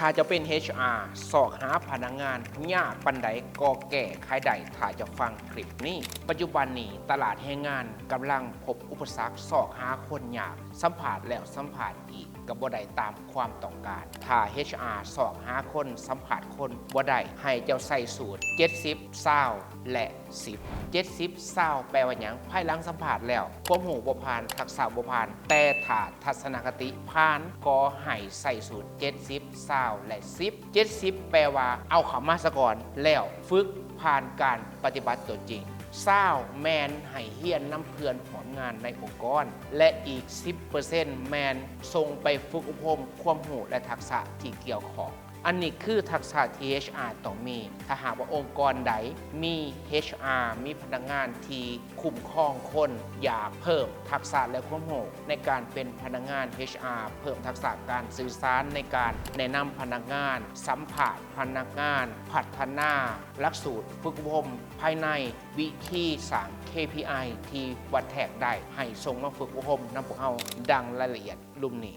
ถ้าจะเป็น HR สอกหาพนักงานยากปันใดก็แก้ไขใดถ้าจะฟังคลิปนี้ปัจจุบันนี้ตลาดแรงงานกำลังพบอุปสรรคสอกหาคนยากสัมผัสแล้วสัมผัสอีกกับบ่ได้ตามความต้องการถ้า HR สอกหาคนสัมผัสคนบ่ได้ให้เจ้าใส่สูตร70 20และ10 70 20แปลว่าหยังภายหลังสัมผัสแล้วความรู้บ่ผ่านทักษะบ่ผ่านแต่ถ้าทัศนคติผ่านก็ให้ใส่สูตร70 20และ10 70แปลว่าเอาเข้ามาซะก่อนแล้วฝึกผ่านการปฏิบัติตัวจริง20แมนให้เฮียนน้ำเพื่อนผลงานในองค์กรและอีก 10% แมนส่งไปฝึกอบรมความรู้และทักษะที่เกี่ยวข้องอันนี้คือทักษะที่ HR ต้องมีถ้าหากว่าองค์กรใดมี HR มีพนักงานที่คุ้มครองคนอยากเพิ่มทักษะและความรู้ในการเป็นพนักงาน HR เพิ่มทักษะการสื่อสารในการแนะนำพนักงานสัมภาษณ์พนักงานพัฒนาหลักสูตรฝึกอบรมภายในวิธีสร้าง KPI ที่วัดแทกได้ให้ส่งมาฝึกอบรมนำพวกเราดังรายละเอียดลุ่มนี้